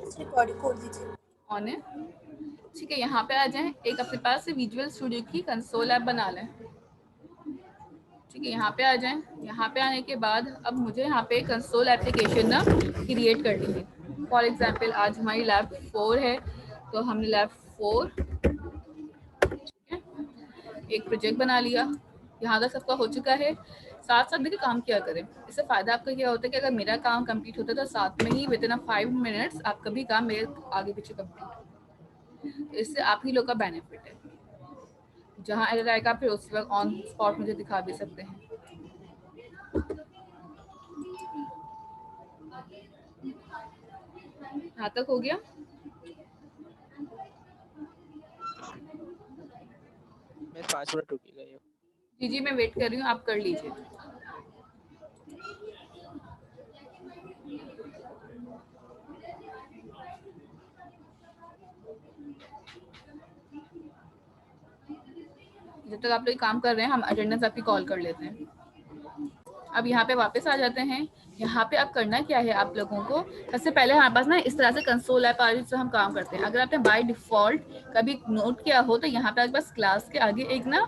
Recording खोल दीजिए। On है, ठीक है। यहाँ पे आ जाएं, एक अपने पास विजुअल स्टूडियो की कंसोल ऐप बना लें, ठीक है। यहाँ पे आ जाएं, यहाँ पे आने के बाद अब मुझे यहाँ पे कंसोल एप्लीकेशन ना क्रिएट करनी है। फॉर एग्जांपल आज हमारी लैब 4 है, तो हमने लैब 4 एक प्रोजेक्ट बना लिया। यहाँ तक सबका हो चुका है। साथ साथ देखिए काम क्या करें, इससे फ़ायदा आपका क्या होता है कि अगर मेरा काम कंप्लीट होता है तो साथ में ही विद इन 5 मिनट्स आपका भी काम मेरे आगे पीछे कंप्लीट, इससे आप ही लोग का बेनिफिट है। जहाँ एरर आएगा फिर उस वक्त ऑन स्पॉट मुझे दिखा भी सकते हैं। यहाँ तक हो गया। मैं 5 मिनट रुकिएगा ये। जी जी मैं वेट कर रही हूँ, आप कर लीजिए। जब तक आप लोग काम कर रहे हैं हम अटेंडेंस आपकी कॉल कर लेते हैं। अब यहाँ पे वापस आ जाते हैं। यहाँ पे अब करना क्या है आप लोगों को, सबसे पहले हमारे पास ना इस तरह से कंसोल ऐप आ रही है जिससे हम काम करते हैं। अगर आपने बाय डिफॉल्ट कभी नोट किया हो तो यहाँ पे आपके पास क्लास के आगे एक ना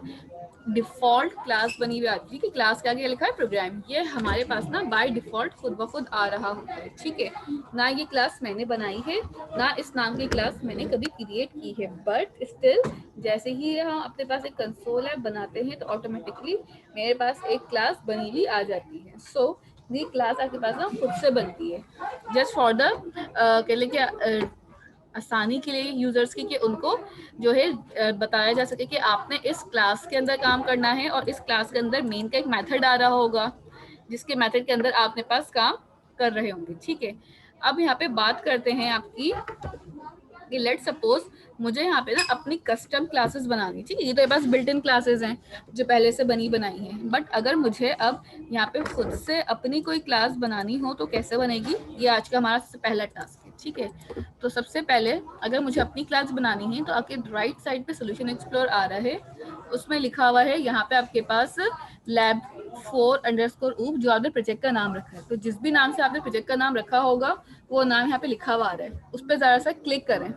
डिफॉल्ट क्लास बनी हुई आती है कि क्लास के आगे लिखा है प्रोग्राम। ये हमारे पास ना बाय डिफॉल्ट खुद ब खुद आ रहा होता है, ठीक है। ना ये क्लास मैंने बनाई है, ना इस नाम की क्लास मैंने कभी क्रिएट की है, बट स्टिल जैसे ही हम अपने पास एक कंसोल ऐप बनाते हैं तो ऑटोमेटिकली मेरे पास एक क्लास बनी हुई आ जाती है। सो ये क्लास आपके पास ना खुद से बनती है, जस्ट फॉर द कह लें कि आसानी के लिए यूजर्स की कि उनको जो है बताया जा सके कि आपने इस क्लास के अंदर काम करना है और इस क्लास के अंदर मेन का एक मेथड आ रहा होगा जिसके मेथड के अंदर आप अपने पास काम कर रहे होंगे, ठीक है। अब यहाँ पे बात करते हैं आपकी कि लेट सपोज मुझे यहाँ पे ना अपनी कस्टम क्लासेस बनानी, ठीक है। ये तो मेरे पास बिल्ट इन क्लासेस हैं जो पहले से बनी बनाई हैं, बट अगर मुझे अब यहाँ पे खुद से अपनी कोई क्लास बनानी हो तो कैसे बनेगी, ये आज का हमारा सबसे पहला टास्क है, ठीक है। तो सबसे पहले अगर मुझे अपनी क्लास बनानी है तो आपके राइट साइड पे सोल्यूशन एक्सप्लोर आ रहा है, उसमें लिखा हुआ है यहाँ पे आपके पास लैब 4_ऊप जो आपने प्रोजेक्ट का नाम रखा है। तो जिस भी नाम से आपने प्रोजेक्ट का नाम रखा होगा वो नाम यहाँ पे लिखा हुआ आ रहा है, उस पर जरा सा क्लिक करें।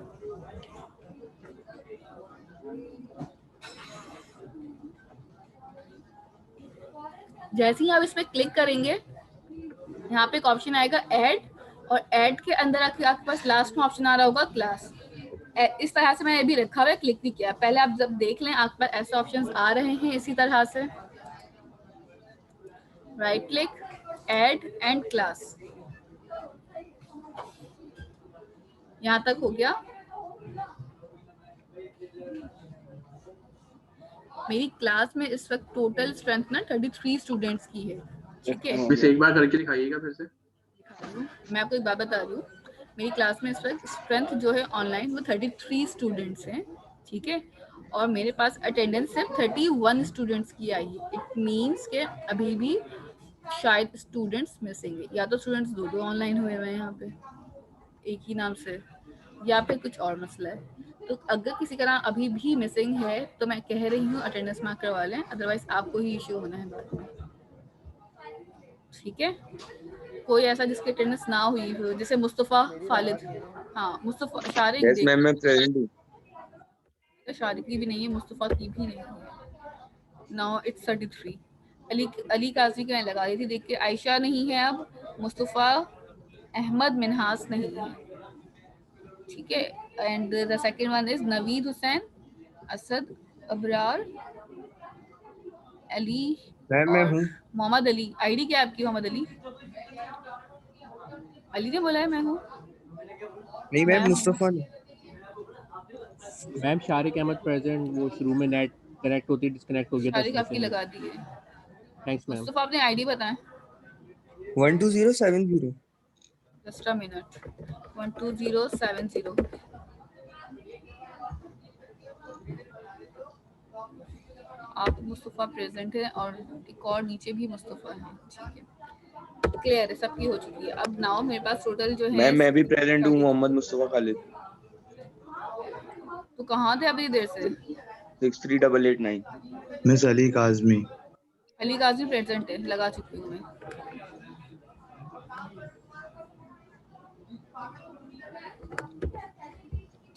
जैसे ही आप इस पर क्लिक करेंगे यहाँ पे एक ऑप्शन आएगा ऐड, और ऐड के अंदर आपके पास लास्ट में ऑप्शन आ रहा होगा क्लास। इस तरह से मैंने अभी रखा हुआ है, क्लिक भी किया। पहले आप जब देख लें आपके पास ऐसे ऑप्शंस आ रहे हैं इसी तरह से, right click, add and class. यहाँ तक हो गया। मेरी क्लास में इस वक्त टोटल स्ट्रेंथ ना 33 स्टूडेंट्स की है, ठीक है। मिस एक बार करके दिखाइएगा फिर से। मैं आपको एक बात बता रही हूँ, मेरी क्लास में इस वक्त स्ट्रेंथ जो है ऑनलाइन वो 33 स्टूडेंट्स हैं, ठीक है। और मेरे पास अटेंडेंस सिर्फ 31 स्टूडेंट्स की आई है। इट मीन्स के अभी भी शायद स्टूडेंट्स मिसिंग है, या तो स्टूडेंट्स दो ऑनलाइन हुए हुए हैं यहाँ पे एक ही नाम से, या फिर कुछ और मसला है। तो अगर किसी का नाम अभी भी मिसिंग है तो मैं कह रही हूँ अटेंडेंस मार्क करवा लें, अदरवाइज आपको ही इश्यू होना है बाद में, ठीक है। कोई ऐसा जिसकी अटेंडेंस ना हुई हो, जैसे मुस्तफ़ा खालिद, हाँ मुस्तफ़ा शारिक, यस मैम मैं प्रेजेंट हूँ। शारिक की भी नहीं है, मुस्तफ़ा की भी नहीं है। Now it's 33। अली काजी की मैं लगा रही थी देख के, आयशा नहीं है, अब मुस्तफ़ा अहमद मिनहास नहीं है, ठीक है। And the second one is Naveed Hussain, Asad, Abrar, Ali ma'am मैं और हूँ। मोहम्मद अली। आईडी क्या है आपकी मोहम्मद अली? अली ने बोला है मैं हूँ। नहीं मैम मुस्तफा ने। मैम शारिक अहमद प्रेजेंट, वो शुरू में नेट कनेक्ट होती डिस्कनेक्ट हो गया था। शारिक आपकी लगा दी है। Thanks ma'am. मुस्तफ़ा आपने आईडी बताएं। 12070। Just a minute. 12070। आप मुस्तफ़ा प्रेजेंट है और एक और नीचे भी मुस्तफ़ा है, ठीक है। क्लियर है, सबकी हो चुकी है। अब नाउ मेरे पास टोटल जो है मैम मैं भी प्रेजेंट हूँ, मोहम्मद मुस्तफा खालिद। तो कहाँ थे अभी देर से? 63889। मिस अली काज़मी। अली काजी प्रेजेंट है, लगा चुकी हूँ मैं।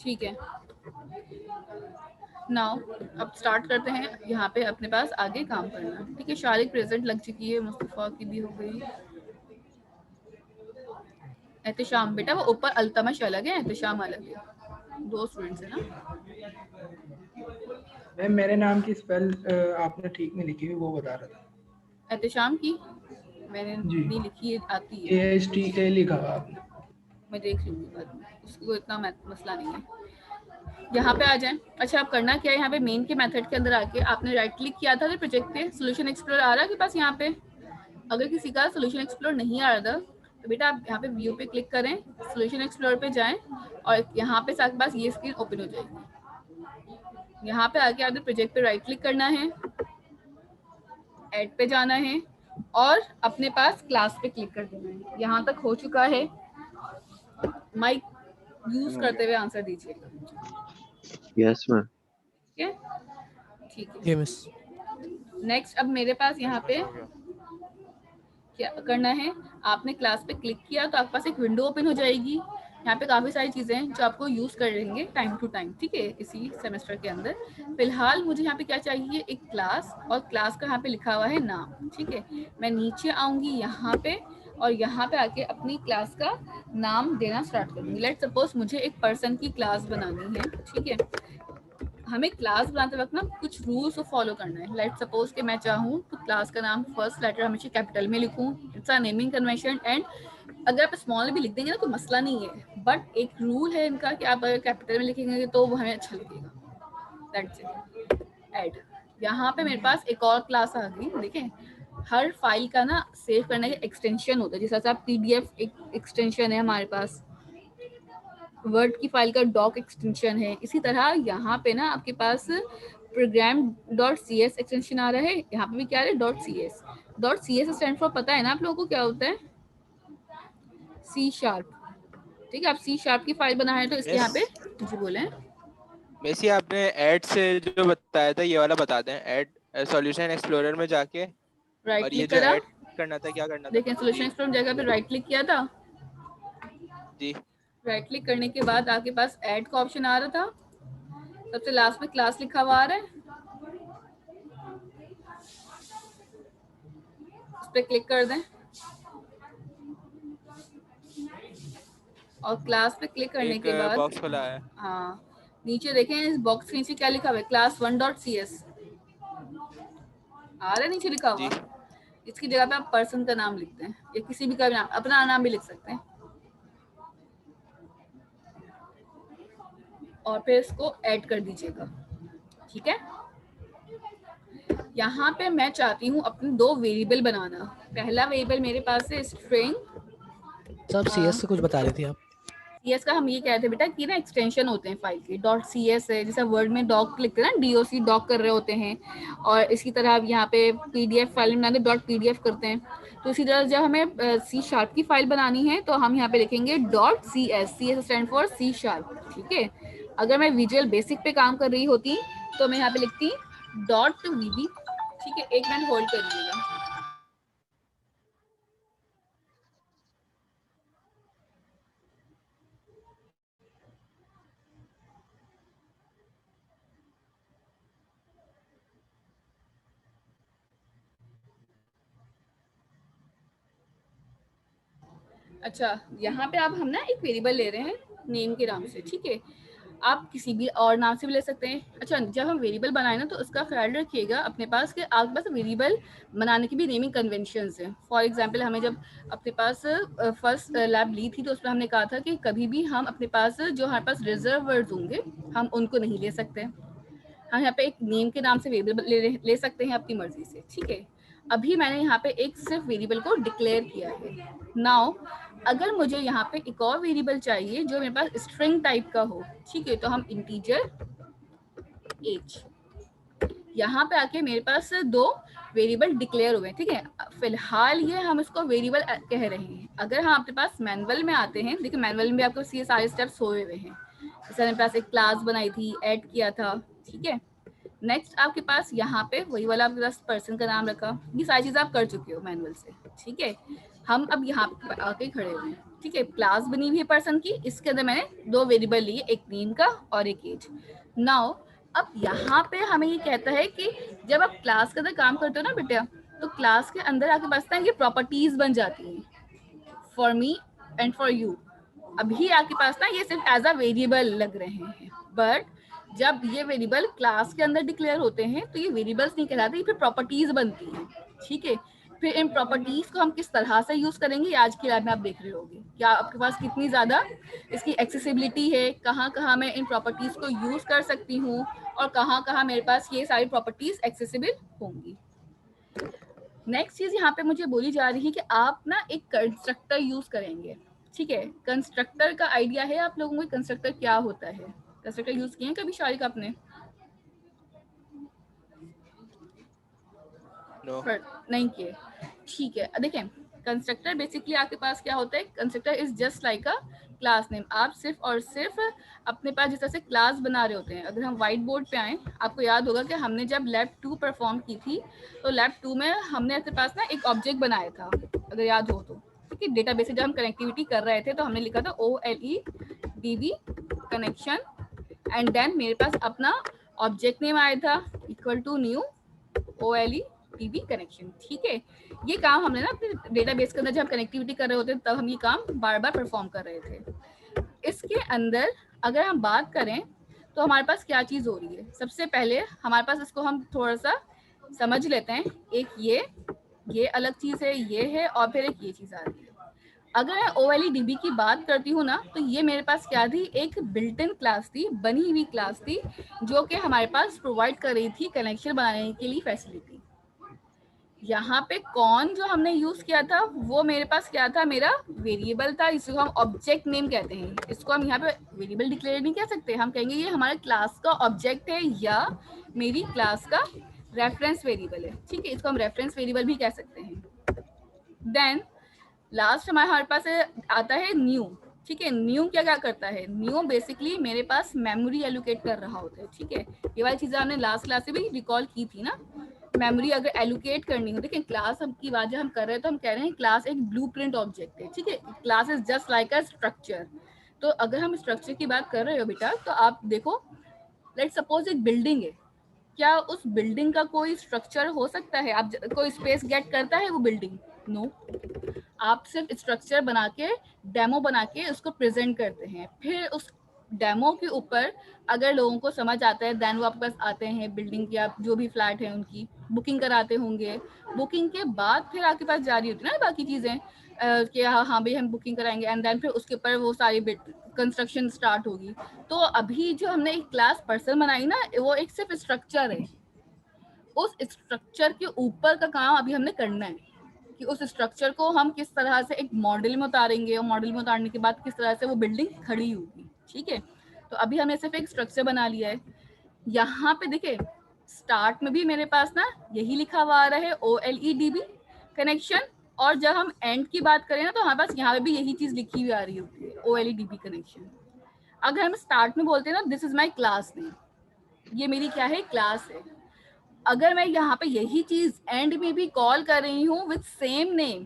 ठीक है, नाउ अब स्टार्ट करते हैं यहाँ पे अपने पास आगे काम करना। ठीक है, शारिक प्रेजेंट लग चुकी है, मुस्तफ़ा की भी हो गई। एहतशाम बेटा वो ऊपर अल्तमश अलग है, एहतशाम अलग है, 2 स्टूडेंट्स है ना। मैम मेरे नाम की स्पेल आपने ठीक नहीं लिखी हुई, वो बता रहा था। एहतशाम की मैंने जी। नहीं लिखी है, आती है, AHTA लिखा हुआ आपने। मैं देख लूंगी बाद में, उसको इतना मसला नहीं है। यहाँ पे आ जाएं। अच्छा, आप करना क्या है, यहाँ पे मेन के मेथड के अंदर आके आपने राइट क्लिक किया था प्रोजेक्ट पे, सोल्यूशन एक्सप्लोर आ रहा है आपके पास यहाँ पे। अगर किसी का सोल्यूशन एक्सप्लोर नहीं आ रहा था तो बेटा आप यहाँ पे व्यू पे क्लिक करें, सोल्यूशन एक्सप्लोर पे जाएं और यहाँ पे आपके पास ये स्क्रीन ओपन हो जाएगी। यहाँ पे आके आपने प्रोजेक्ट पे राइट क्लिक करना है, ऐड पे जाना है और अपने पास क्लास पे क्लिक कर देना है। यहाँ तक हो चुका है, माइक यूज करते हुए आंसर दीजिएगा। Yes ma'am. ठीक है, ठीक है। ये मिस नेक्स्ट अब मेरे पास यहाँ पे क्या करना है, आपने क्लास पे क्लिक किया तो आपके पास एक विंडो ओपन हो जाएगी। यहाँ पे काफ़ी सारी चीज़ें हैं जो आपको यूज़ कर लेंगे टाइम टू टाइम, ठीक है, इसी सेमेस्टर के अंदर। फिलहाल मुझे यहाँ पे क्या चाहिए, एक क्लास, और क्लास का यहाँ पे लिखा हुआ है नाम। ठीक है, मैं नीचे आऊँगी यहाँ पे और यहाँ पे आके अपनी क्लास का नाम देना स्टार्ट करूँगी। लेट सपोज मुझे एक पर्सन की क्लास बनानी है। ठीक है, हमें क्लास बनाते वक्त ना कुछ रूल्स को फॉलो करना है। लेट सपोज कि मैं चाहूँ तो क्लास का नाम फर्स्ट लेटर हमेशा कैपिटल में लिखूँ, it's a naming convention. And अगर आप स्मॉल भी लिख देंगे ना तो मसला नहीं है, बट एक रूल है इनका कि आप अगर कैपिटल में लिखेंगे तो वो हमें अच्छा लगेगा। That's it. ऐड, यहाँ पे मेरे पास एक और क्लास आ गई। देखें, हर फाइल का ना सेव करने का एक्सटेंशन होता है, जैसे आप PDF एक एक्सटेंशन है हमारे पास, वर्ड की फाइल का डॉक एक्सटेंशन है, इसी तरह यहाँ पे ना आपके पास program.cs एक्सटेंशन आ रहा है। यहाँ पे भी क्या है, .cs। .cs स्टैंड फॉर पता है ना आप लोगों को क्या होता है, C#। ठीक है, आप C# की फाइल बना है तो इसके यहाँ पे जी बोले। वैसे आपने ऐड से जो बताया था ये वाला बता दें, ऐड सॉल्यूशन एक्सप्लोरर में जाके राइट और ये क्लिक जो करा, ऐड करना था क्या करना था? देखें सोल्यूशन एक्सप्लोरर जगह पे राइट क्लिक किया था जी राइट क्लिक करने के बाद आपके पास ऐड का ऑप्शन आ रहा था, सबसे लास्ट में क्लास लिखा हुआ आ रहा है, उस पर क्लिक कर दें और क्लास पे क्लिक करने के बाद बॉक्स खुला है। हाँ, नीचे देखें इस बॉक्स के नीचे क्या लिखा हुआ है, class 1.cs आ रहा है नीचे लिखा हुआ। इसकी जगह पे आप पर्सन का नाम लिखते हैं या किसी भी का नाम, अपना नाम भी लिख सकते हैं और फिर इसको ऐड कर दीजिएगा। ठीक है, यहाँ पे मैं चाहती हूँ अपने 2 वेरिएबल बनाना। पहला वेरिएबल मेरे पास है स्ट्रिंग। सब CS से कुछ बता रही थी आप। CS का हम ये कहते हैं बेटा कि ना एक्सटेंशन होते हैं फाइल के, .cs है, जैसे वर्ड में डॉक लिखते हैं ना, DOC डॉक कर रहे होते हैं, और इसी तरह अब यहाँ पे PDF फाइल बनाते .pdf करते हैं। तो इसी तरह जब हमें C# की फाइल बनानी है तो हम यहाँ पे लिखेंगे .cs। CS stand for C#। ठीक है, अगर मैं विजुअल बेसिक पे काम कर रही होती तो मैं यहाँ पे लिखती .vb। ठीक है, एक मिनट होल्ड करिएगा। अच्छा, यहाँ पे आप हम ना एक वेरिएबल ले रहे हैं नेम के नाम से। ठीक है, आप किसी भी और नाम से भी ले सकते हैं। अच्छा, जब हम वेरिएबल बनाए ना तो उसका ख्याल रखिएगा अपने पास कि आपके पास वेरिएबल बनाने की भी नेमिंग कन्वेंशंस हैं। फॉर एग्जांपल, हमें जब अपने पास फर्स्ट लैब ली थी तो उसमें हमने कहा था कि कभी भी हम अपने पास जो हमारे पास रिजर्व वर्ड्स होंगे हम उनको नहीं ले सकते। हम यहाँ पे एक नेम के नाम से वेरिएबल ले सकते हैं अपनी मर्जी से। ठीक है, अभी मैंने यहाँ पे एक सिर्फ वेरिएबल को डिक्लेयर किया है। नाउ अगर मुझे यहाँ पे एक और वेरिएबल चाहिए जो मेरे पास स्ट्रिंग टाइप का हो, ठीक है, तो हम इंटीजर एज, यहाँ पे आके मेरे पास 2 वेरिएबल डिक्लेयर हुए। ठीक है, फिलहाल ये हम इसको वेरिएबल कह रहे हैं। अगर हम अपने पास मैनुअल में आते हैं, देखिए मैनुअल में आपको ये सारे स्टेप्स हुए हुए हैं। जैसे मेरे पास एक क्लास बनाई थी, ऐड किया था। ठीक है, नेक्स्ट आपके पास यहाँ पे वही वाला आपके पास पर्सन का नाम रखा, ये सारी चीज़ आप कर चुके हो मैनुअल से। ठीक है, हम अब यहाँ पे आके खड़े हुए हैं, ठीक है। क्लास बनी हुई है पर्सन की, इसके अंदर मैंने 2 वेरिएबल लिए, एक नेम का और एक एज। नाउ अब यहाँ पे हमें ये कहता है कि जब आप क्लास के अंदर काम करते हो ना बेटा, तो क्लास के अंदर आपके पास ना ये प्रॉपर्टीज बन जाती हैं for me and for you. अभी आपके पास ना ये सिर्फ एज अ वेरिएबल लग रहे हैं, बट जब ये वेरिएबल क्लास के अंदर डिक्लेयर होते हैं तो ये वेरिएबल्स नहीं कहलाते, ये फिर प्रॉपर्टीज बनती हैं, ठीक है। फिर इन प्रॉपर्टीज को हम किस तरह से यूज करेंगे आज की लैब में आप देख रहे होंगे। क्या आपके पास कितनी ज्यादा इसकी एक्सेसिबिलिटी है, कहाँ कहाँ मैं इन प्रॉपर्टीज को यूज कर सकती हूँ और कहाँ कहाँ मेरे पास ये सारी प्रॉपर्टीज एक्सेसिबल होंगी। नेक्स्ट चीज यहाँ पे मुझे बोली जा रही है कि आप ना एक कंस्ट्रक्टर यूज करेंगे, ठीक है। कंस्ट्रक्टर का आइडिया है आप लोगों को कंस्ट्रक्टर क्या होता है? कंस्ट्रक्टर यूज किए कभी शारिक आपने? नो नहीं किए, ठीक है। देखें, कंस्ट्रक्टर बेसिकली आपके पास क्या होता है, constructor is just like a class name. आप सिर्फ और सिर्फ अपने पास जिस तरह से क्लास बना रहे होते हैं। अगर हम व्हाइट बोर्ड पे आए, आपको याद होगा कि हमने जब लैब 2 परफॉर्म की थी, तो लैब 2 में हमने अपने पास ना एक ऑब्जेक्ट बनाया था, अगर याद हो तो, ठीक है। डेटाबेस से जब हम कनेक्टिविटी कर रहे थे तो हमने लिखा था OLEDB कनेक्शन, एंड देन मेरे पास अपना ऑब्जेक्ट नेम आया था equal to new OLEDB connection, ठीक है। ये काम हमने ना अपने डेटाबेस के अंदर जब हम कनेक्टिविटी कर रहे होते हैं तब हम ये काम बार बार परफॉर्म कर रहे थे। इसके अंदर अगर हम बात करें तो हमारे पास क्या चीज़ हो रही है, सबसे पहले हमारे पास इसको हम थोड़ा सा समझ लेते हैं। एक ये अलग चीज़ है, ये है, और फिर एक ये चीज़ आ रही है। अगर मैं OLEDB की बात करती हूँ ना, तो ये मेरे पास क्या थी, एक बिल्ट इन क्लास थी, बनी हुई क्लास थी, जो कि हमारे पास प्रोवाइड कर रही थी कनेक्शन बनाने के लिए फैसिलिटी। यहाँ पे कौन जो हमने यूज किया था वो मेरे पास क्या था, मेरा वेरिएबल था, इसको हम ऑब्जेक्ट नेम कहते हैं। इसको हम यहाँ पे वेरिएबल डिक्लेयर नहीं कह सकते, हम कहेंगे ये हमारे क्लास का ऑब्जेक्ट है या मेरी क्लास का रेफरेंस वेरिएबल है, ठीक है। इसको हम रेफरेंस वेरिएबल भी कह सकते हैं। देन लास्ट हमारे पास आता है न्यू, ठीक है। न्यू क्या करता है, न्यू बेसिकली मेरे पास मेमोरी एलोकेट कर रहा होता है, ठीक है। ये वाली चीजें हमने लास्ट क्लास से भी रिकॉल की थी ना। मेमोरी अगर एलोकेट करनी हो, देखिए क्लास हम की बात जब हम कर रहे हैं तो हम कह रहे हैं क्लास एक ब्लूप्रिंट ऑब्जेक्ट है, ठीक है। Class is just like a structure. तो अगर हम स्ट्रक्चर की बात कर रहे हो बेटा, तो आप देखो, लेट सपोज एक बिल्डिंग है, क्या उस बिल्डिंग का कोई स्ट्रक्चर हो सकता है? आप कोई स्पेस गेट करता है वो बिल्डिंग? नो। आप सिर्फ स्ट्रक्चर बना के, डेमो बना के उसको प्रेजेंट करते हैं। फिर उस डेमो के ऊपर अगर लोगों को समझ आता है देन वो आपके पास आते हैं, बिल्डिंग की आप जो भी फ्लैट है उनकी बुकिंग कराते होंगे। बुकिंग के बाद फिर आपके पास जारी होती है ना बाकी चीज़ें कि हाँ भाई हम बुकिंग कराएंगे, एंड देन फिर उसके ऊपर वो सारी कंस्ट्रक्शन स्टार्ट होगी। तो अभी जो हमने एक क्लास पर्सन बनाई ना, वो एक सिर्फ स्ट्रक्चर है। उस स्ट्रक्चर के ऊपर का काम अभी हमने करना है कि उस स्ट्रक्चर को हम किस तरह से एक मॉडल में उतारेंगे, और मॉडल में उतारने के बाद किस तरह से वो बिल्डिंग खड़ी होगी, ठीक है। तो अभी हमने सिर्फ एक स्ट्रक्चर बना लिया है। यहाँ पे देखिए स्टार्ट में भी मेरे पास ना यही लिखा हुआ आ रहा है OLEDB कनेक्शन, और जब हम एंड की बात करें ना तो हमारे पास यहाँ पे भी यही चीज लिखी हुई आ रही होती है OLEDB कनेक्शन। अगर हम स्टार्ट में बोलते हैं ना this is my class name, ये मेरी क्या है, क्लास है। अगर मैं यहाँ पे यही चीज एंड में भी कॉल कर रही हूँ विद सेम नेम,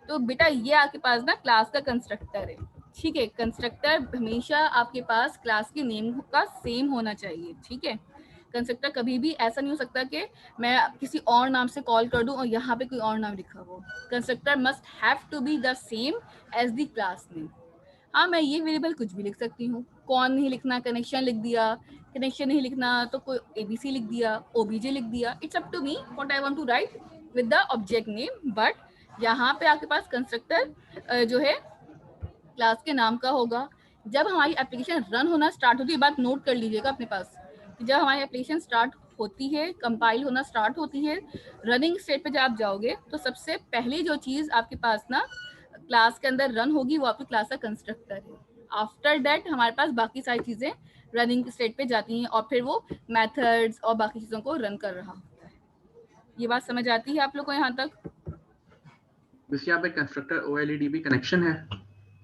तो बेटा ये आपके पास ना क्लास का कंस्ट्रक्टर है, ठीक है। कंस्ट्रक्टर हमेशा आपके पास क्लास के नेम का सेम होना चाहिए, ठीक है। कंस्ट्रक्टर कभी भी ऐसा नहीं हो सकता कि मैं किसी और नाम से कॉल कर दूं और यहाँ पे कोई और नाम लिखा हो। Constructor must have to be the same as the class name. हाँ, मैं ये वेरिएबल कुछ भी लिख सकती हूँ, कौन नहीं लिखना, कनेक्शन लिख दिया, कनेक्शन नहीं लिखना तो कोई ABC लिख दिया, OBJ लिख दिया, it's up to me what I want to write with the object name. But यहाँ पे आपके पास कंस्ट्रक्टर जो है क्लास के नाम का होगा। जब हमारी एप्लीकेशन रन होना स्टार्ट होती है, बात नोट कर लीजिएगा अपने पास, जब हमारी एप्लीकेशन स्टार्ट होती है, कंपाइल होना स्टार्ट होती है, रनिंग स्टेट पे जब आप जाओगे तो सबसे पहले जो चीज़ आपके पास ना क्लास के अंदर रन होगी वो आपकी क्लास का कंस्ट्रक्टर है। आफ्टर दैट हमारे पास बाकी सारी चीज़ें रनिंग स्टेट पे जाती हैं और फिर वो मेथड्स और बाकी चीज़ों को रन कर रहा होता है। ये बात समझ आती है आप लोग को यहाँ तक? बस यहाँ पे कंस्ट्रक्टर OLEDB कनेक्शन है।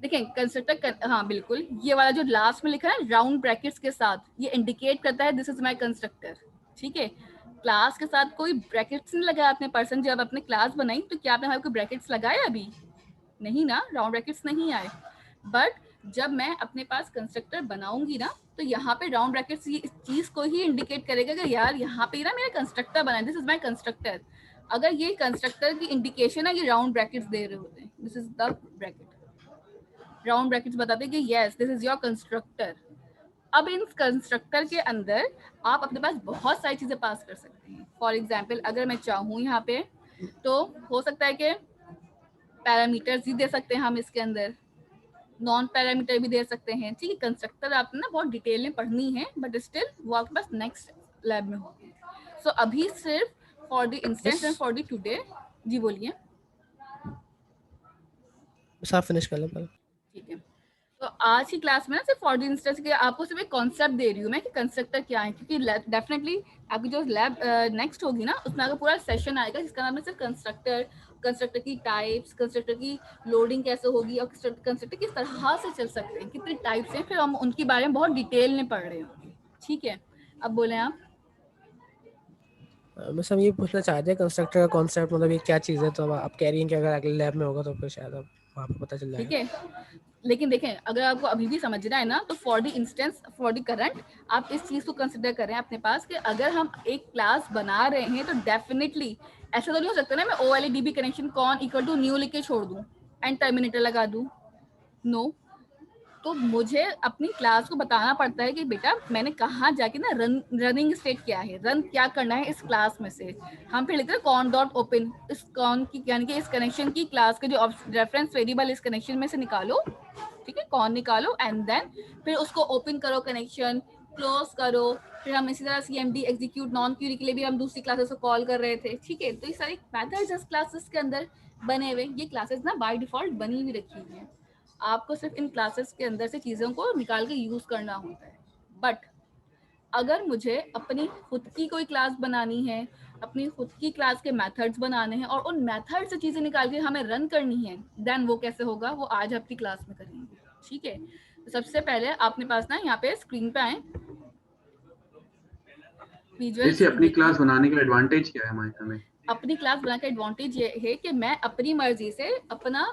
देखें कंस्ट्रक्टर, हाँ बिल्कुल, ये वाला जो लास्ट में लिखा है राउंड ब्रैकेट्स के साथ, ये इंडिकेट करता है दिस इज माय कंस्ट्रक्टर, ठीक है। क्लास के साथ कोई ब्रैकेट्स नहीं लगाया आपने, पर्सन जब आपने क्लास बनाई तो क्या आपने कोई ब्रैकेट्स लगाया? अभी नहीं ना, राउंड ब्रैकेट्स नहीं आए। बट जब मैं अपने पास कंस्ट्रक्टर बनाऊंगी ना, तो यहाँ पे राउंड ब्रैकेट्स इस चीज को ही इंडिकेट करेगा कि यार यहाँ पे ना मेरा कंस्ट्रक्टर बना है, दिस इज माय कंस्ट्रक्टर। अगर ये कंस्ट्रक्टर की इंडिकेशन है, ये राउंड ब्रैकेट्स दे रहे होते हैं, this is the bracket, round brackets बताते हैं कि yes this is your constructor. अब इन कंस्ट्रक्टर के अंदर आप अपने पास बहुत सारी चीजें पास कर सकते हैं। फॉर एग्जाम्पल अगर मैं चाहूँ यहाँ पे, तो हो सकता है कि पैरामीटर्स भी दे सकते हैं हम इसके अंदर, नॉन पैरामीटर भी दे सकते हैं। ठीक है, कंस्ट्रक्टर आपने ना बहुत डिटेल में पढ़नी है, बट स्टिल वो आपके पास नेक्स्ट लैब में होगी। सो अभी सिर्फ for the instance and for the today. जी बोलिए। बस आप फिनिश कर लो पहले। ठीक है, तो आज की क्लास में ना सिर्फ फॉर द इंस्टेंस के आपको सिर्फ एक कॉन्सेप्ट दे रही हूँ मैं कि कंस्ट्रक्टर क्या है, क्योंकि डेफिनेटली आपकी जो लैब नेक्स्ट होगी ना, उसमें आपका पूरा सेशन आएगा जिसका नाम है सिर्फ कंस्ट्रक्टर, कंस्ट्रक्टर की टाइप्स, कंस्ट्रक्टर की लोडिंग कैसे होगी और कंस्ट्रक्टर किस तरह से चल सकते हैं, कितने टाइप्स हैं, फिर हम उनके बारे में बहुत डिटेल में पढ़ रहे होंगे। ठीक है, अब बोले आप। बस हम ये पूछना चाहते हैं कंस्ट्रक्टर का कॉन्सेप्ट मतलब ये क्या चीज़ है, तो अब आप कह रही हैं कि अगर अगले लैब में होगा तो फिर शायद अब आपको पता चल ठीक जाएगा। है, लेकिन देखें अगर आपको अभी भी समझना है ना, तो for the instance for the current आप इस चीज़ को कंसिडर करें अपने पास कि अगर हम एक क्लास बना रहे हैं तो डेफिनेटली ऐसा तो नहीं हो सकता ना मैं OLEDB connection con equal to new लिख के छोड़ दूँ एंड टर्मिनेटर लगा दूँ। नो, तो मुझे अपनी क्लास को बताना पड़ता है कि बेटा मैंने कहाँ जाके ना रनिंग स्टेट क्या है, रन क्या करना है इस क्लास में से। हम फिर लिखते हैं कॉन डॉट ओपन, इस कॉन की यानी कि इस कनेक्शन की क्लास के जो रेफरेंस वेरिएबल इस कनेक्शन में से निकालो। ठीक है, कॉन निकालो एंड देन फिर उसको ओपन करो, कनेक्शन क्लोज करो। फिर हम इसी तरह CMD एग्जीक्यूट नॉन क्यूरी के लिए भी हम दूसरी क्लासेस को कॉल कर रहे थे। ठीक है, तो ये सारे मेथड्स इस क्लासेस के अंदर बने हुए, ये क्लासेस ना बाय डिफॉल्ट बनी हुई रखी हुई है, आपको सिर्फ इन क्लासेस के अंदर से चीज़ों को निकाल के यूज़ करना होता है। बट अगर मुझे अपनी खुद की कोई क्लास बनानी है, अपनी खुद की क्लास के मेथड्स बनाने हैं और उन मेथड से चीज़ें निकाल के हमें रन करनी है, देन वो कैसे होगा, वो आज आपकी क्लास में करेंगे। ठीक है, तो सबसे पहले आपने पास ना यहाँ पे स्क्रीन पे आए, जैसे अपनी क्लास बनाने का एडवांटेज क्या है हमें? अपनी क्लास बनाने का एडवांटेज ये है कि मैं अपनी मर्जी से अपना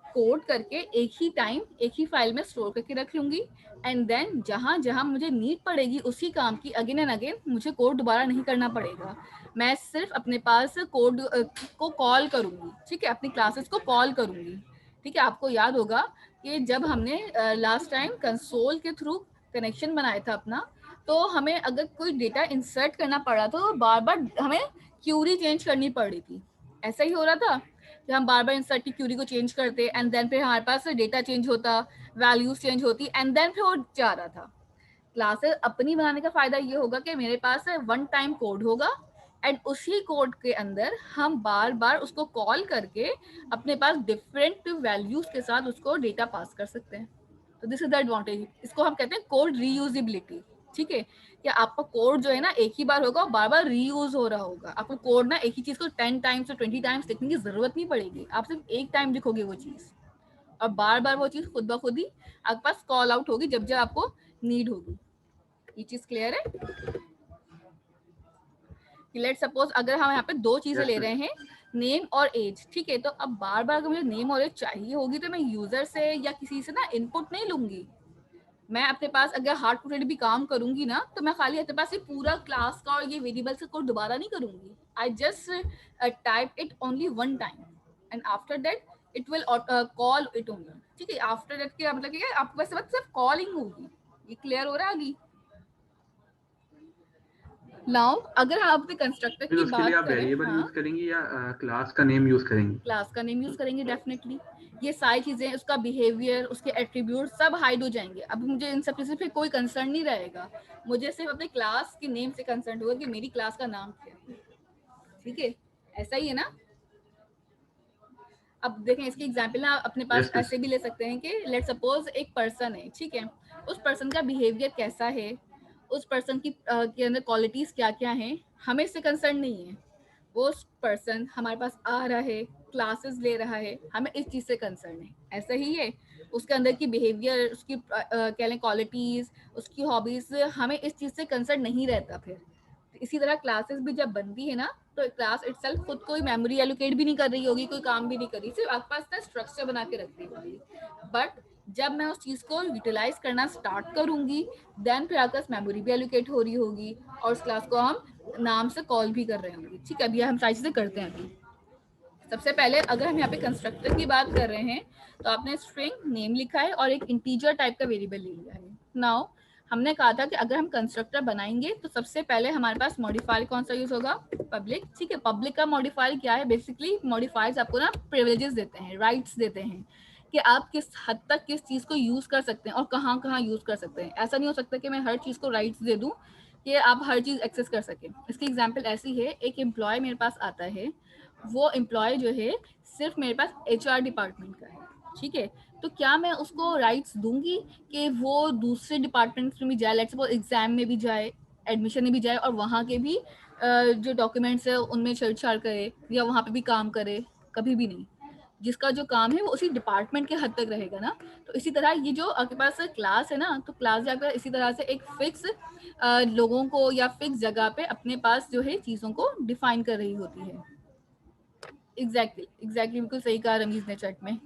कोड करके एक ही टाइम एक ही फाइल में स्टोर करके रख लूंगी एंड देन जहाँ जहाँ मुझे नीड पड़ेगी उसी काम की अगेन एंड अगेन मुझे कोड दोबारा नहीं करना पड़ेगा। मैं सिर्फ अपने पास कोड को कॉल करूंगी। ठीक है, अपनी क्लासेस को कॉल करूंगी। ठीक है, आपको याद होगा कि जब हमने लास्ट टाइम कंसोल के थ्रू कनेक्शन बनाया था अपना, तो हमें अगर कोई डेटा इंसर्ट करना पड़ा तो बार बार हमें क्यूरी चेंज करनी पड़ रही थी। ऐसा ही हो रहा था कि हम बार बार इंसर्ट की क्यूरी को चेंज करते एंड देन फिर हमारे पास डेटा चेंज होता, वैल्यूज चेंज होती एंड देन फिर वो जा रहा था। क्लासेस अपनी बनाने का फायदा ये होगा कि मेरे पास वन टाइम कोड होगा एंड उसी कोड के अंदर हम बार बार उसको कॉल करके अपने पास डिफरेंट वैल्यूज के साथ उसको डेटा पास कर सकते हैं। तो दिस इज द एडवांटेज, इसको हम कहते हैं कोड रीयूजेबिलिटी। ठीक है, कि आपका कोड जो है ना एक ही बार होगा और बार बार रीयूज हो रहा होगा। आपको कोड ना एक ही चीज को 10 टाइम्स या 20 टाइम्स लिखने की जरूरत नहीं पड़ेगी, आप सिर्फ एक टाइम लिखोगे वो चीज और बार बार वो चीज खुद ब खुद ही आपके पास कॉल आउट होगी जब जब आपको नीड होगी। ये चीज क्लियर है? लेट सपोज अगर हम यहाँ पे दो चीजें ले रहे हैं, नेम और एज। ठीक है, तो अब बार बार अगर मुझे नेम और एज चाहिए होगी तो मैं यूजर से या किसी से ना इनपुट नहीं लूंगी। मैं अपने पास अगर हार्ड कोडेड भी काम करूंगी ना, तो मैं खाली अपने पास ये पूरा क्लास का और ये वेरिएबल से कोड दोबारा नहीं करूंगी। I just type it only one time and after that it will call it only. ठीक है, आफ्टर दैट क्या मतलब क्या, आपके पास सिर्फ कॉलिंग होगी। ये क्लियर हो रहा है अभी? नाउ अगर आप अपने कंस्ट्रक्टर की उसके लिए बात आप करें, वेरिएबल हाँ, यूज करेंगी या क्लास का नेम यूज करेंगी? क्लास का नेम यूज करेंगे डेफिनेटली। ये सारी चीजें, उसका बिहेवियर, उसके एट्रीब्यूट सब हाइड हो जाएंगे। अब मुझे इन सब चीजों पे कोई कंसर्न नहीं रहेगा, मुझे सिर्फ अपने क्लास के नेम से कंसर्न होगा कि मेरी क्लास का नाम क्या है। ठीक है, ऐसा ही है ना? अब देखें इसकी एग्जांपल ना अपने पास Yes, yes. ऐसे भी ले सकते हैं कि लेट सपोज एक पर्सन है। ठीक है, उस पर्सन का बिहेवियर कैसा है, उस पर्सन की के अंदर क्वालिटीज क्या क्या हैं, हमें इससे कंसर्न नहीं है। वो पर्सन हमारे पास आ रहा है, क्लासेस ले रहा है, हमें इस चीज़ से कंसर्न है। ऐसा ही है, उसके अंदर की बिहेवियर, उसकी कह लें क्वालिटीज़, उसकी हॉबीज़, हमें इस चीज़ से कंसर्न नहीं रहता। फिर इसी तरह क्लासेस भी जब बनती है ना, तो क्लास इटसेल्फ खुद कोई मेमोरी एलोकेट भी नहीं कर रही होगी, कोई काम भी नहीं कर रही, सिर्फ आपके पास ना स्ट्रक्चर बना के रख रही होगी। बट जब मैं उस चीज को यूटिलाइज करना स्टार्ट करूंगी, देन फिर आपके पास मेमोरी भी एलोकेट हो रही होगी और उस क्लास को हम नाम से कॉल भी कर रहे होंगे। ठीक है, अभी हम सारी चीजें करते हैं। अभी सबसे पहले अगर हम यहाँ पे कंस्ट्रक्टर की बात कर रहे हैं, तो आपने स्ट्रिंग नेम लिखा है और एक इंटीजर टाइप का वेरिएबल ले लिया है। नाउ हमने कहा था कि अगर हम कंस्ट्रक्टर बनाएंगे तो सबसे पहले हमारे पास मॉडिफायर कौन सा यूज होगा, पब्लिक। ठीक है, पब्लिक का मॉडिफायर क्या है, बेसिकली मॉडिफायर्स आपको ना प्रिविलेजेस देते हैं, राइट्स देते हैं कि आप किस हद तक किस चीज को यूज कर सकते हैं और कहाँ कहाँ यूज कर सकते हैं। ऐसा नहीं हो सकता कि मैं हर चीज को राइट्स दे दूं कि आप हर चीज एक्सेस कर सकें। इसकी एग्जांपल ऐसी है, एक एम्प्लॉय मेरे पास आता है, वो एम्प्लॉय जो है सिर्फ मेरे पास HR डिपार्टमेंट का है। ठीक है, तो क्या मैं उसको राइट्स दूंगी कि वो दूसरे डिपार्टमेंट्स में भी जाए, लेट्स सपोज एग्जाम में भी जाए, एडमिशन में भी जाए और वहाँ के भी जो डॉक्यूमेंट्स है उनमें छेड़छाड़ करे या वहाँ पे भी काम करे? कभी भी नहीं। जिसका जो काम है वो उसी डिपार्टमेंट के हद तक रहेगा ना। तो इसी तरह ये जो आपके पास क्लास है ना, तो क्लास जाकर इसी तरह से एक फिक्स लोगों को या फिक्स जगह पे अपने पास जो है चीज़ों को डिफाइन कर रही होती है। एग्जैक्टली बिल्कुल सही कहा रमीज ने चैट में।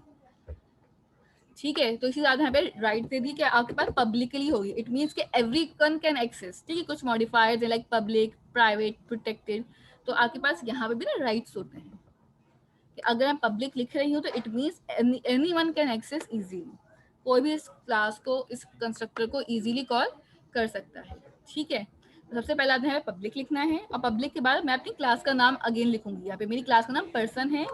ठीक है, तो इसी तरह यहाँ पे राइट दे दी कि आपके पास पब्लिकली होगी, इट मीन्स कि एवरीवन कैन एक्सेस। ठीक है, कुछ मॉडिफायर्स है लाइक पब्लिक, प्राइवेट, प्रोटेक्टेड, तो आपके पास यहाँ पे भी ना राइट्स होते हैं कि अगर मैं पब्लिक लिख रही हूँ तो it means anyone can access easily, कोई भी इस क्लास को, इस कंस्ट्रक्टर को इजीली कॉल कर सकता है। ठीक है, तो सबसे पहले आपने पब्लिक लिखना है और पब्लिक के बाद मैं अपनी क्लास का नाम अगेन लिखूंगी। यहाँ पे मेरी क्लास का नाम पर्सन है।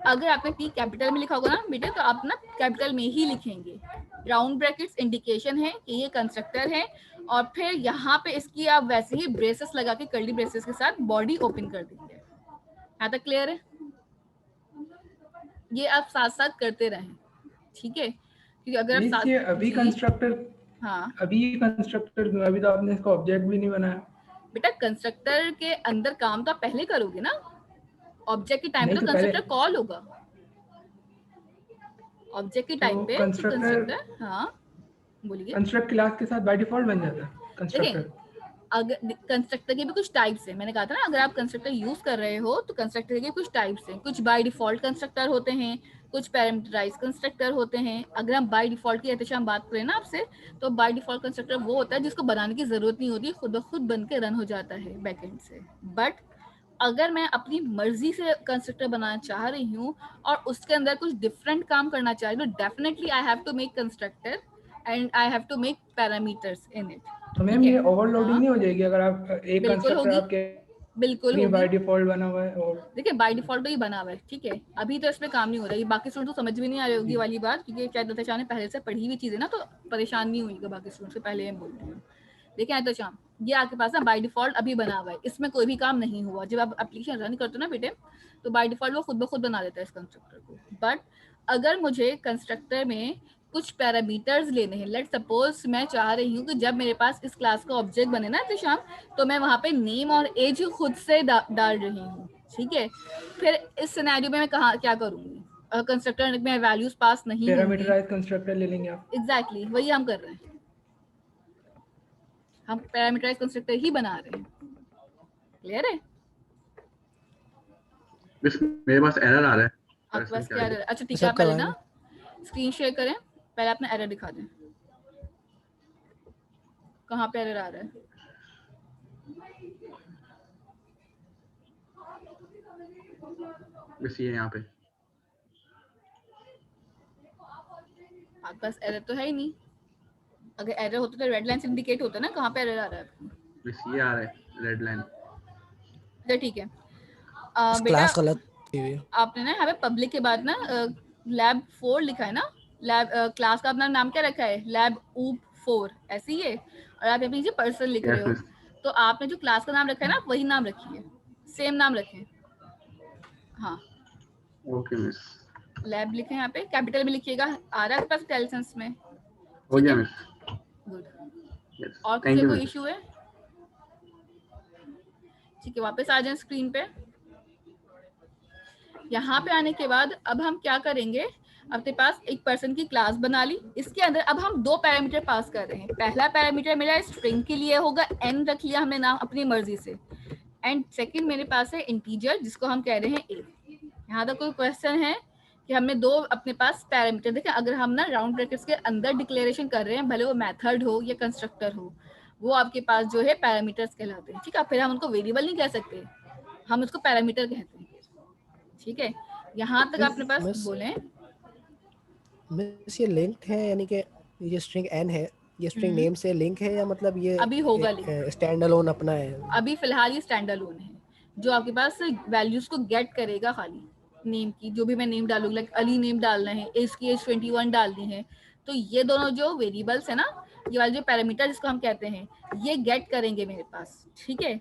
अगर आपने P कैपिटल में लिखा होगा ना बेटे, तो आप ना कैपिटल में ही लिखेंगे। राउंड ब्रैकेट्स इंडिकेशन है कि ये कंस्ट्रक्टर है, और फिर यहाँ पे इसकी आप वैसे ही ब्रेसेस लगा के कर्ली ब्रेसेस के साथ बॉडी ओपन कर देंगे। यहाँ तक क्लियर है? ये आप साथ साथ करते रहें। ठीक है, क्योंकि अगर आप साथ अभी कंस्ट्रक्टर, हाँ अभी कंस्ट्रक्टर, अभी तो आपने इसका ऑब्जेक्ट भी नहीं बनाया बेटा, कंस्ट्रक्टर के अंदर काम तो आप पहले करोगे ना, ऑब्जेक्ट के टाइम पे नहीं, तो तो पहले कंस्ट्रक्टर कॉल होगा। ऑब्जेक्ट के टाइम पे कंस्ट्रक्टर, हाँ बोलिए। कंस्ट्रक्ट क्लास के साथ बाय डिफॉल्ट बन जाता है देखिए, कंस्ट्रक्टर। अगर कंस्ट्रक्टर के भी कुछ टाइप्स हैं, मैंने कहा था ना, अगर आप कंस्ट्रक्टर यूज कर रहे हो तो कंस्ट्रक्टर के कुछ टाइप्स हैं। कुछ बाय डिफॉल्ट कंस्ट्रक्टर होते हैं, कुछ पैरामीटराइज कंस्ट्रक्टर होते हैं। अगर हम बाय डिफॉल्ट की हम बात करें ना आपसे, तो बाय डिफॉल्ट कंस्ट्रक्टर वो होता है जिसको बनाने की जरूरत नहीं होती, खुद ब खुद बन के रन हो जाता है बैकएंड से। बट अगर मैं अपनी मर्जी से कंस्ट्रक्टर बनाना चाह रही हूँ और उसके अंदर कुछ डिफरेंट काम करना चाह रही हूँ, definitely I have to make constructor and I have to make parameters in it. तो मैम ये ओवरलोडिंग नहीं हो जाएगी अगर आप एक बिल्कुल कंस्ट्रक्टर होगी, आपके बिल्कुल बाय होगी। डिफॉल्ट बना हुआ है? और देखिए बाय डिफॉल्ट तो ही बना हुआ है, ठीक है, अभी तो इस पे काम नहीं हो रहा है। बाकी स्टूडेंट को समझ भी नहीं आ रही होगी वाली बात, क्योंकि शायद दत्ता ने पहले से पढ़ी हुई चीजें ना, तो परेशान नहीं हुई बाकी स्टूडेंट से, पहले मैं बोलती हूँ। देखिए दत्ता, ये आपके पास ना बाय डिफॉल्ट अभी बना हुआ है, इसमें कोई भी काम नहीं हुआ। जब आप एप्लीकेशन रन करते हो ना बेटे, तो बाय डिफॉल्ट वो खुद ब खुद बना देता है इस कंस्ट्रक्टर को। बट अगर मुझे कंस्ट्रक्टर में कुछ पैरामीटर्स लेने हैं, लेट सपोज मैं चाह रही हूँ कि जब मेरे पास इस क्लास का ऑब्जेक्ट बने ना दिशाम, तो मैं वहाँ पे नेम और एज खुद से डाल रही हूँ। ठीक है, फिर इस सिनेरियो में मैं क्या करूँगी? कंस्ट्रक्टर में वैल्यूज पास नहीं होंगी, पैरामीटराइज कंस्ट्रक्टर ले लेंगे आप। एग्जैक्टली वही हम कर रहे हैं, हम पैरामीटराइज कंस्ट्रक्टर ही बना रहे हैं। क्लियर है? मेरे पास एरर आ रहा है। आपके पास क्या एरर? अच्छा ठीक है, आप पहले ना स्क्रीन शेयर करें, पहले अपना एरर दिखा दें। कहाँ पे एरर आ रहा है? बस ये यहाँ पे। आपके पास एरर तो है ही नहीं। अगर एरर होता तो रेड लाइन से इंडिकेट होता ना कहाँ पे एरर आ रहा है। बस ये आ रहा है रेड लाइन। अच्छा ठीक है, क्लास गलत हुई है। आपने ना यहाँ पे पब्लिक के बाद ना लैब 4 लिखा है ना, लैब क्लास का अपना नाम क्या रखा है? लैब ऊप 4, ऐसे ही है। और आप यहाँ पे पर्सन लिख रहे हो, तो आपने जो क्लास का नाम रखा है ना, वही नाम रखिए, सेम नाम रखें। हाँ ओके मिस। लैब लिखे यहाँ पे, कैपिटल में लिखिएगा। आ रहा है आपके पास टेलसेंस में? हो गया मिस। गुड। यस, और थैंक किसी यू को मिस। इशू है? ठीक है, वापस आ जाएं स्क्रीन पे। यहाँ पे आने के बाद अब हम क्या करेंगे, अपने पास एक पर्सन की क्लास बना ली, इसके अंदर अब हम दो पैरामीटर पास कर रहे हैं। पहला पैरामीटर मेरा स्ट्रिंग के लिए होगा, n रख लिया हमने नाम अपनी मर्जी से, एंड सेकंड मेरे पास है इंटीजर जिसको हम कह रहे हैं a। यहाँ तक कोई क्वेश्चन है कि हमने दो अपने पास पैरामीटर देखें, अगर हम ना राउंड ब्रैकेट्स के अंदर डिक्लेरेशन कर रहे हैं, भले वो मेथड हो या कंस्ट्रक्टर हो, वो आपके पास जो है पैरामीटर्स कहलाते हैं, ठीक है। फिर हम उनको वेरिएबल नहीं कह सकते, हम उसको पैरामीटर कहते हैं, ठीक है। यहाँ तक अपने पास बोले मिस ये लिंक्ड है, यानी कि ये स्ट्रिंग n है, ये स्ट्रिंग नेम से लिंक है या मतलब ये अभी होगा लिंक, स्टैंड अलोन अपना है? अभी फिलहाल ये स्टैंड अलोन है, जो आपके पास वैल्यूज को गेट करेगा खाली नेम की, जो भी मैं नेम डालूंगी, लाइक अली नेम डालना है, एज की एज 21 डालनी है, तो ये दोनों जो वेरिएबल्स है ना, ये वाले जो पैरामीटर जिसको हम कहते हैं, ये गेट करेंगे मेरे पास, ठीक है।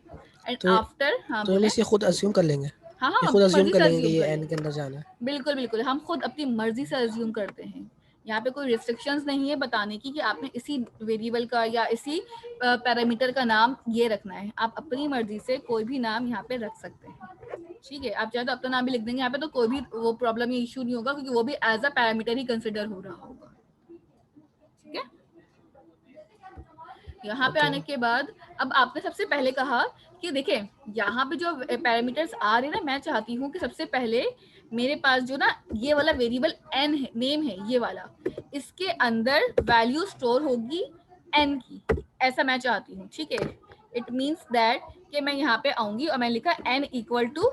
एंड आफ्टर तो ये खुद अज्यूम कर लेंगे, हाँ ये खुद अज्यूम कर लेंगे ये n के अंदर जाना है। बिल्कुल बिल्कुल, हम खुद अपनी मर्जी से अज्यूम करते हैं, यहाँ पे कोई रिस्ट्रिक्शंस नहीं है बताने की कि आपने इसी वेरिएबल का या इसी पैरामीटर का नाम ये रखना है, आप अपनी मर्जी से कोई भी नाम यहाँ पे रख सकते हैं, ठीक है। आप चाहे तो अपना नाम भी लिख देंगे यहाँ पे, तो कोई भी वो प्रॉब्लम या इशू नहीं होगा, क्योंकि वो भी एज अ पैरामीटर ही कंसिडर हो रहा होगा, ठीक है। यहाँ पे आने के बाद अब आपने सबसे पहले कहा कि देखें यहाँ पे जो पैरामीटर्स आ रहे हैं ना, मैं चाहती हूँ कि सबसे पहले मेरे पास जो ना ये वाला वेरिएबल n है, नेम है ये वाला, इसके अंदर वैल्यू स्टोर होगी n की, ऐसा मैं चाहती हूँ, ठीक है। इट मीन्स दैट कि मैं यहाँ पे आऊंगी और मैं लिखा n इक्वल टू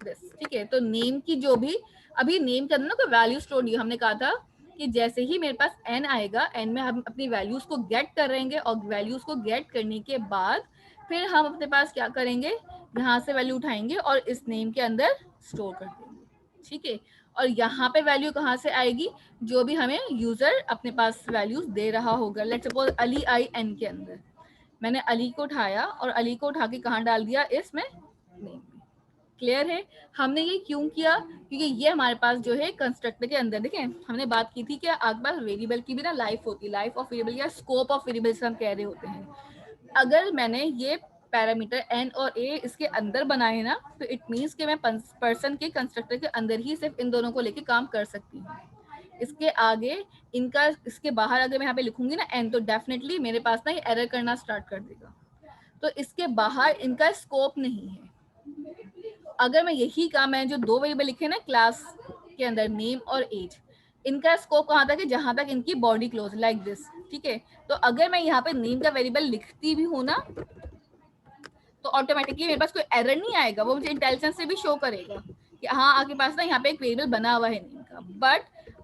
दिस, ठीक है। तो नेम की जो भी अभी नेम के अंदर ना कोई वैल्यू स्टोर नहीं, हमने कहा था कि जैसे ही मेरे पास n आएगा, n में हम अपनी वैल्यूज को गेट कर रहेंगे, और वैल्यूज को गेट करने के बाद फिर हम अपने पास क्या करेंगे, यहाँ से वैल्यू उठाएंगे और इस नेम के अंदर स्टोर कर देंगे, ठीक है। और यहाँ पे वैल्यू कहाँ से आएगी, जो भी हमें यूजर अपने पास वैल्यूज दे रहा होगा। Let's suppose Ali I n के अंदर, मैंने अली को उठाया और अली को उठा के कहाँ डाल दिया, इसमें नेम में। क्लियर है? हमने ये क्यों किया, क्योंकि ये हमारे पास जो है कंस्ट्रक्टर के अंदर, देखें हमने बात की थी कि आपके पास वेरिएबल की भी ना लाइफ होती है, लाइफ ऑफ वेरिएबल या स्कोप ऑफ वेरिएबल हम कह रहे होते हैं। अगर मैंने ये पैरामीटर n और a इसके अंदर बनाए ना, तो इट मीन्स कि मैं पर्सन के कंस्ट्रक्टर के अंदर ही सिर्फ इन दोनों को लेके काम कर सकती हूँ। इसके आगे इनका, इसके बाहर अगर मैं यहाँ पे लिखूंगी ना n, तो डेफिनेटली मेरे पास ना ये एरर करना स्टार्ट कर देगा। तो इसके बाहर इनका स्कोप नहीं है। अगर मैं यही काम, मैं जो दो वेरिएबल लिखे ना क्लास के अंदर, नेम और एज, इनका स्कोप कहाँ तक है, जहां तक इनकी बॉडी क्लोज लाइक दिस, ठीक है। तो अगर मैं यहाँ पे नेम का वेरिएबल लिखती भी हूँ ना, तो ऑटोमेटिकली मेरे पास कोई एरर नहीं आएगा, वो मुझे इंटेलिजेंस से भी शो करेगा कि हाँ आपके पास ना यहाँ पे एक वेरिएबल बना हुआ है नेम का। बट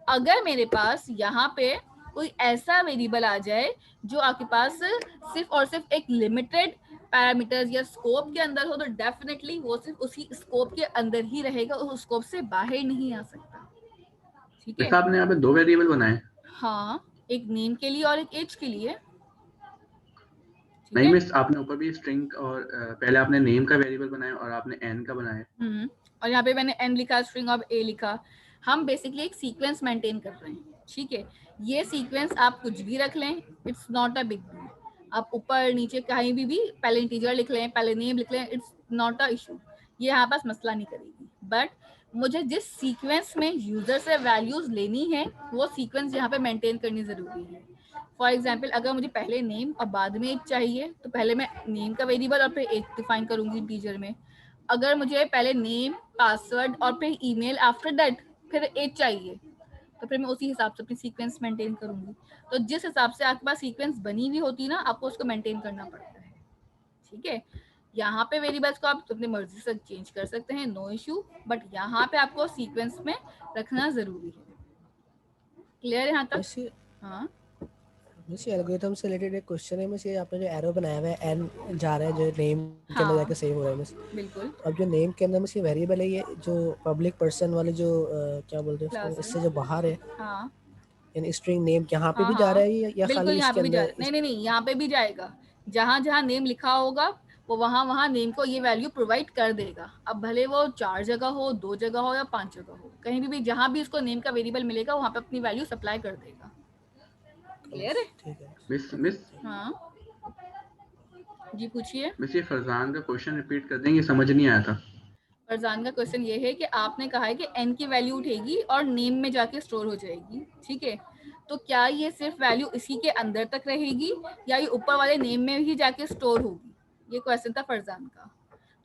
अगर मेरे पास यहाँ पे कोई ऐसा वेरिएबल आ जाए जो आपके पास सिर्फ और सिर्फ एक लिमिटेड पैरामीटर्स या स्कोप के अंदर हो, तो डेफिनेटली वो सिर्फ उसी स्कोप के अंदर ही रहेगा, उस स्कोप से बाहर नहीं आ सकता, ठीक है। आपने यहाँ पे दो वेरिएबल बनाए? हाँ, एक नेम के लिए और एक एज के लिए। नहीं मिस, आपने ऊपर भी स्ट्रिंग और पहले आपने नेम का वेरिएबल बनाया और आपने n का बनाया। और यहाँ पे मैंने n लिखा, स्ट्रिंग ऑफ a लिखा। हम बेसिकली एक सीक्वेंस मेंटेन कर रहे हैं, ठीक है। ये सीक्वेंस आप कुछ भी रख लें, it's not a big deal. आप ऊपर नीचे कहीं भी पहले इंटीजर लिख लें, पहले नेम लिख लें, इट्स नॉट अ इशू, ये यहाँ पास मसला नहीं करेगी। बट मुझे जिस सीक्वेंस में यूजर से वैल्यूज लेनी है, वो सीक्वेंस यहाँ पे मेंटेन करनी जरूरी है। फॉर एग्जाम्पल, अगर मुझे पहले नेम और बाद में एज चाहिए, तो पहले मैं नेम का वेरिएबल और फिर एज डिफाइन करूंगी इंटीजर में। अगर मुझे पहले नेम, पासवर्ड और फिर ईमेल, आफ्टर दैट फिर एज चाहिए, तो फिर मैं उसी हिसाब से अपनी सीक्वेंस मेंटेन करूंगी। तो जिस हिसाब से आपके पास सीक्वेंस बनी हुई होती है ना, आपको उसको मेंटेन करना पड़ता है, ठीक है। यहाँ पे वेरिएबल्स को आप अपनी मर्जी से चेंज कर सकते हैं, नो इशू, बट यहाँ पे आपको सीक्वेंस में रखना जरूरी है। क्लियर है यहाँ तक? हाँ, वैसे एल्गोरिथम से रिलेटेड एक क्वेश्चन है। मुझे आपने जो एरो बनाया हुआ है n जा रहा है जो नेम के अंदर जाके सेव हो रहा है मुझे, बिल्कुल। अब जो नेम के अंदर मुझे वेरिएबल है, ये जो पब्लिक पर्सन वाले जो क्या बोलते हैं उसको, इससे जो बाहर है, हाँ, यानी स्ट्रिंग नेम यहाँ पे भी जा रहा है या खाली यहाँ इसके पे भी अंदर? नहीं, यहाँ पे भी जाएगा। जहाँ जहाँ नेम लिखा होगा वो वहाँ नेम को ये वैल्यू प्रोवाइड कर देगा। अब भले वो 4 जगह हो, 2 जगह हो या 5 जगह हो, कहीं भी जहाँ भी उसको नेम का वेरिएबल मिलेगा वहाँ पे अपनी वैल्यू सप्लाई कर देगा। क्लियर है? ठीक है। मिस हाँ जी, पूछिए। मिस, ये फरजान का क्वेश्चन रिपीट कर देंगे, समझ नहीं आया था। फरजान का क्वेश्चन ये है कि आपने कहा है कि n की वैल्यू उठेगी और नेम में जाके स्टोर हो जाएगी, ठीक है, तो क्या ये सिर्फ वैल्यू इसी के अंदर तक रहेगी या ये ऊपर वाले नेम में ही जाके स्टोर होगी? ये क्वेश्चन था फरजान का।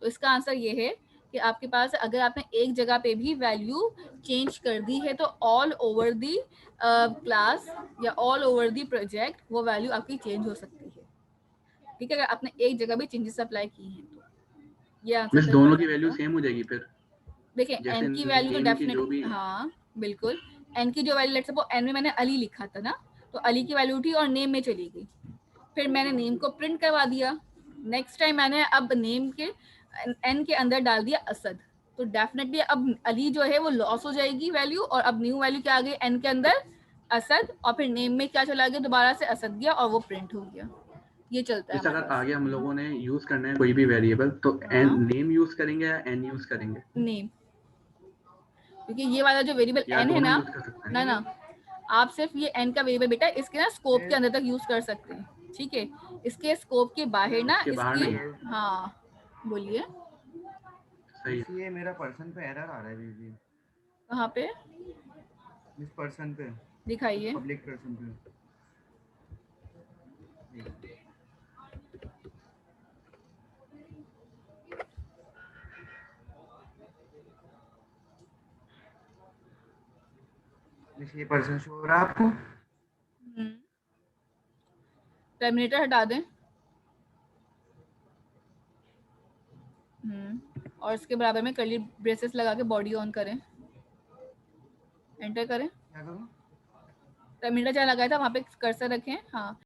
तो इसका आंसर ये है कि आपके पास अगर आपने एक जगह पे भी वैल्यू चेंज कर दी है तो ऑल ओवर दी क्लास या ऑल ओवर दी प्रोजेक्ट वो वैल्यू आपकी चेंज हो सकती है, ठीक है, अगर आपने एक जगह भी चेंजेस अप्लाई की हैं तो। ये आंसर मिस दोनों की वैल्यू सेम हो जाएगी फिर? देखिए जैसे n की वैल्यू तो name की जो भी डेफिनेटली, हाँ बिल्कुल, n की जो वैल्यू, लेट्स सपोज n में मैंने अली लिखा था ना, तो अली की वैल्यू उठी और नेम में चली गई, फिर मैंने नेम को प्रिंट करवा दिया, नेक्स्ट टाइम मैंने अब नेम के n के अंदर डाल दिया असद, तो डेफिनेटली अब अली जो है वो लॉस हो जाएगी वैल्यू, और अब न्यू वैल्यू क्या आ गई n के अंदर असद, और फिर नेम में क्या चला गया, दोबारा से असद गया और वो प्रिंट हो गया। ये चलता है जैसे हमारे अगर पास। आगे हम लोगों ने यूज करना है कोई भी वेरिएबल तो हाँ। नेम यूज करेंगे या n यूज करेंगे? नेम, क्योंकि ये वाला जो वेरिएबल या n है दोनों ना, यूज कर सकते हैं? ना आप सिर्फ ये n का वेरिएबल बेटा इसके ना स्कोप के अंदर तक यूज कर सकते हैं, ठीक है, इसके स्कोप के बाहर ना इसके बाहर इसके, नहीं। हाँ बोलिए सही है। ये मेरा पर्सन पे एरर आ रहा है दीदी, कहाँ पे इस पर्सन पे, दिखाइए। पब्लिक पर्सन पे। मिस ये पर्सन शो हो रहा है आपको? टर्मिनेटर हटा दें। और इसके बराबर में कर्ली ब्रेसेस लगा के बॉडी ऑन करें, एंटर करें, क्या करूँ? टर्मिनेटर जहाँ लगाया था वहाँ पे कर्सर रखें, हाँ